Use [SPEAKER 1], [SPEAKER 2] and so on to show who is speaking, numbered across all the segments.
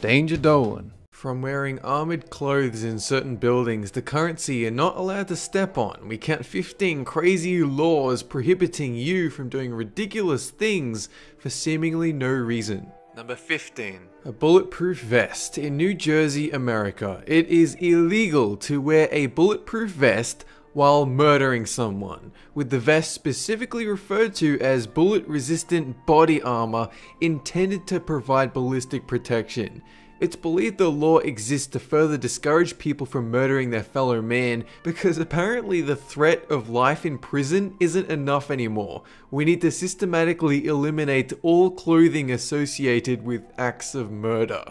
[SPEAKER 1] Danger Dolan. From wearing armoured clothes in certain buildings the currency you're not allowed to step on, we count 15 crazy laws prohibiting you from doing ridiculous things for seemingly no reason. Number 15. A bulletproof vest. In New Jersey, America, it is illegal to wear a bulletproof vest while murdering someone, with the vest specifically referred to as bullet-resistant body armor intended to provide ballistic protection. It's believed the law exists to further discourage people from murdering their fellow man because apparently the threat of life in prison isn't enough anymore. We need to systematically eliminate all clothing associated with acts of murder.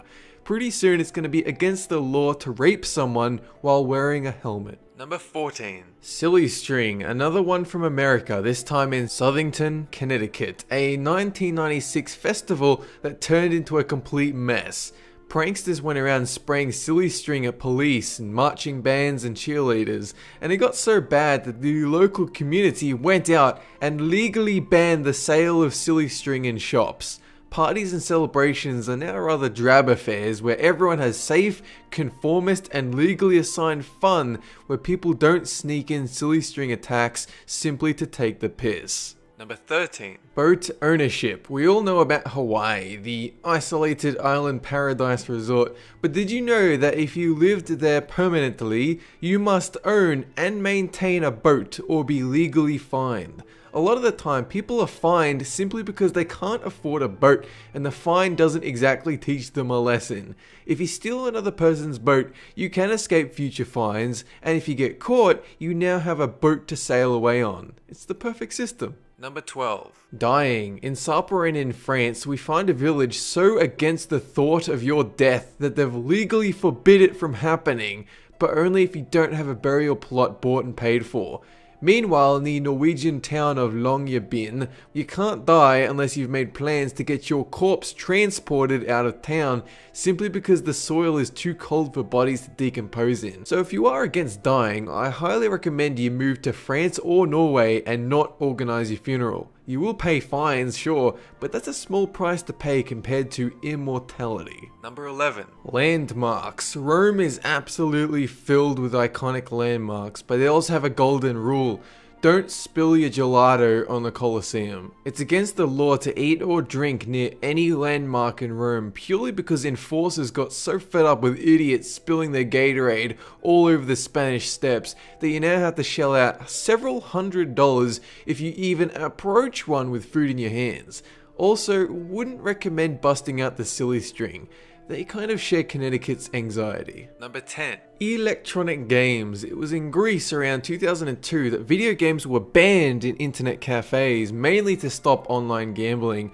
[SPEAKER 1] Pretty soon it's going to be against the law to rape someone while wearing a helmet. Number 14. Silly String, another one from America, this time in Southington, Connecticut, a 1996 festival that turned into a complete mess. Pranksters went around spraying silly string at police and marching bands and cheerleaders, and it got so bad that the local community went out and legally banned the sale of silly string in shops. Parties and celebrations are now rather drab affairs where everyone has safe, conformist and legally assigned fun where people don't sneak in silly string attacks simply to take the piss. Number 13. Boat ownership. We all know about Hawaii, the isolated island paradise resort, but did you know that if you lived there permanently, you must own and maintain a boat or be legally fined? A lot of the time, people are fined simply because they can't afford a boat and the fine doesn't exactly teach them a lesson. If you steal another person's boat, you can escape future fines, and if you get caught, you now have a boat to sail away on. It's the perfect system. Number 12. Dying. In Saint-Péray in France, we find a village so against the thought of your death that they've legally forbid it from happening, but only if you don't have a burial plot bought and paid for. Meanwhile, in the Norwegian town of Longyearbyen, you can't die unless you've made plans to get your corpse transported out of town simply because the soil is too cold for bodies to decompose in. So if you are against dying, I highly recommend you move to France or Norway and not organize your funeral. You will pay fines, sure, but that's a small price to pay compared to immortality. Number 11. Landmarks. Rome is absolutely filled with iconic landmarks, but they also have a golden rule. Don't spill your gelato on the Colosseum. It's against the law to eat or drink near any landmark in Rome purely because enforcers got so fed up with idiots spilling their Gatorade all over the Spanish Steps that you now have to shell out several $100s if you even approach one with food in your hands. Also, wouldn't recommend busting out the silly string. They kind of share Connecticut's anxiety. Number 10. Electronic games. It was in Greece around 2002 that video games were banned in internet cafes, mainly to stop online gambling.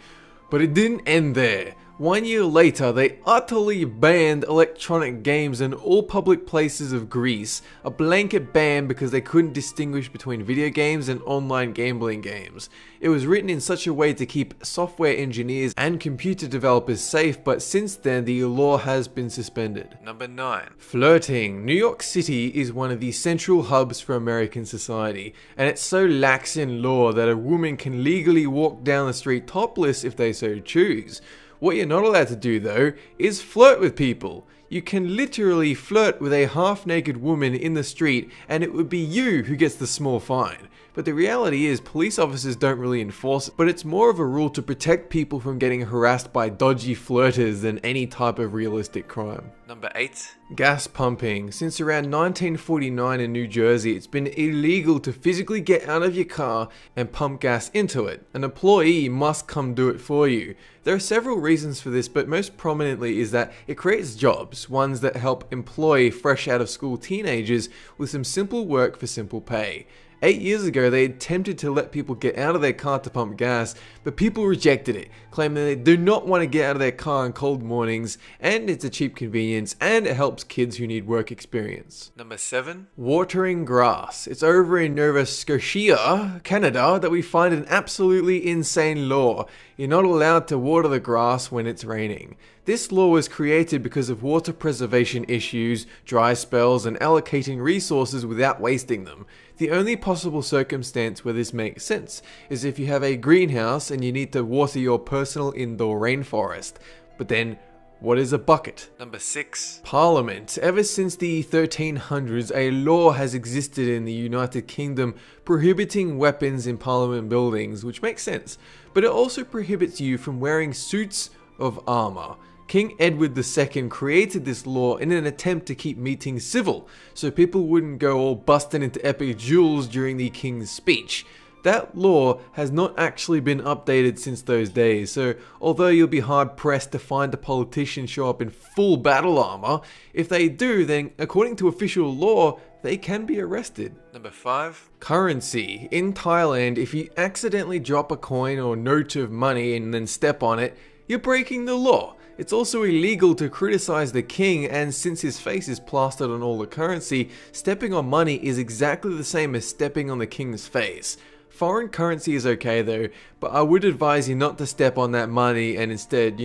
[SPEAKER 1] But it didn't end there. 1 year later, they utterly banned electronic games in all public places of Greece, a blanket ban because they couldn't distinguish between video games and online gambling games. It was written in such a way to keep software engineers and computer developers safe, but since then the law has been suspended. Number 9. Flirting. New York City is one of the central hubs for American society, and it's so lax in law that a woman can legally walk down the street topless if they so choose. What you're not allowed to do though is flirt with people. You can literally flirt with a half-naked woman in the street and it would be you who gets the small fine. But the reality is police officers don't really enforce it, but it's more of a rule to protect people from getting harassed by dodgy flirters than any type of realistic crime. Number 8. Gas pumping. Since around 1949 in New Jersey, it's been illegal to physically get out of your car and pump gas into it. An employee must come do it for you. There are several reasons for this, but most prominently is that it creates jobs, ones that help employ fresh out of school teenagers with some simple work for simple pay. 8 years ago, they attempted to let people get out of their car to pump gas, but people rejected it, claiming they do not want to get out of their car on cold mornings, and it's a cheap convenience, and it helps kids who need work experience. Number 7. Watering grass. It's over in Nova Scotia, Canada, that we find an absolutely insane law. You're not allowed to water the grass when it's raining. This law was created because of water preservation issues, dry spells, and allocating resources without wasting them. The only possible circumstance where this makes sense is if you have a greenhouse and you need to water your personal indoor rainforest. But then, What is a bucket? Number 6. Parliament. Ever since the 1300s, a law has existed in the United Kingdom prohibiting weapons in Parliament buildings, which makes sense, but it also prohibits you from wearing suits of armour. King Edward II created this law in an attempt to keep meetings civil, so people wouldn't go all busting into epic duels during the King's speech. That law has not actually been updated since those days, so although you'll be hard pressed to find a politician show up in full battle armor, if they do, then according to official law, they can be arrested. Number 5. Currency. In Thailand, if you accidentally drop a coin or note of money and then step on it, you're breaking the law. It's also illegal to criticize the king, and since his face is plastered on all the currency, stepping on money is exactly the same as stepping on the king's face. Foreign currency is okay though, but I would advise you not to step on that money and instead,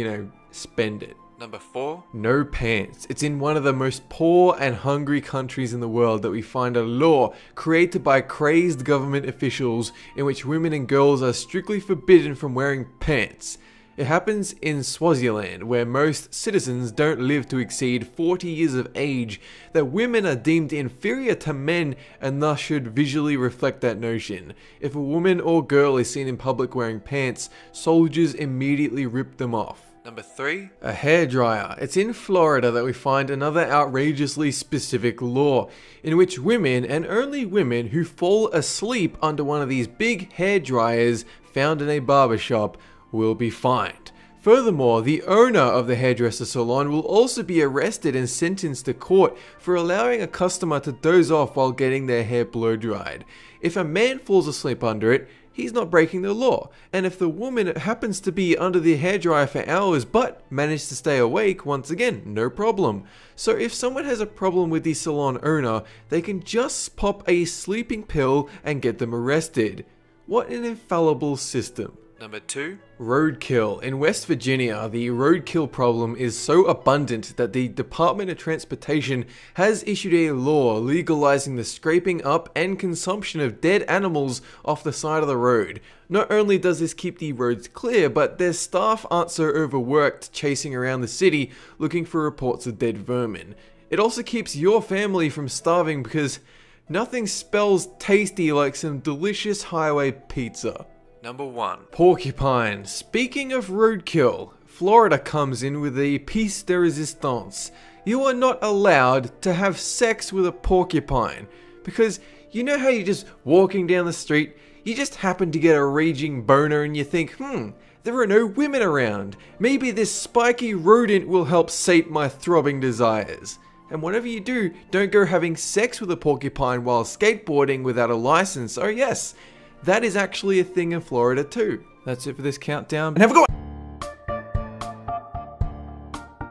[SPEAKER 1] spend it. Number 4. No pants. It's in one of the most poor and hungry countries in the world that we find a law created by crazed government officials in which women and girls are strictly forbidden from wearing pants. It happens in Swaziland, where most citizens don't live to exceed 40 years of age, that women are deemed inferior to men and thus should visually reflect that notion. If a woman or girl is seen in public wearing pants, soldiers immediately rip them off. Number 3. A hairdryer. It's in Florida that we find another outrageously specific law, in which women, and only women, who fall asleep under one of these big hairdryers found in a barbershop will be fined. Furthermore, the owner of the hairdresser salon will also be arrested and sentenced to court for allowing a customer to doze off while getting their hair blow dried. If a man falls asleep under it, he's not breaking the law, and if the woman happens to be under the hairdryer for hours but managed to stay awake, once again, no problem. So if someone has a problem with the salon owner, they can just pop a sleeping pill and get them arrested. What an infallible system. Number 2. Roadkill. In West Virginia, the roadkill problem is so abundant that the Department of Transportation has issued a law legalizing the scraping up and consumption of dead animals off the side of the road. Not only does this keep the roads clear, but their staff aren't so overworked chasing around the city looking for reports of dead vermin. It also keeps your family from starving because nothing spells tasty like some delicious highway pizza. Number 1. Porcupine. Speaking of roadkill, Florida comes in with a piece de resistance. You are not allowed to have sex with a porcupine, because you know how you're just walking down the street, you just happen to get a raging boner and you think, there are no women around. Maybe this spiky rodent will help sate my throbbing desires. And whatever you do, don't go having sex with a porcupine while skateboarding without a license. Oh yes, that is actually a thing in Florida too. That's it for this countdown, and have a good one!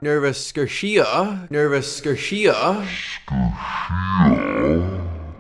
[SPEAKER 1] Nova Scotia.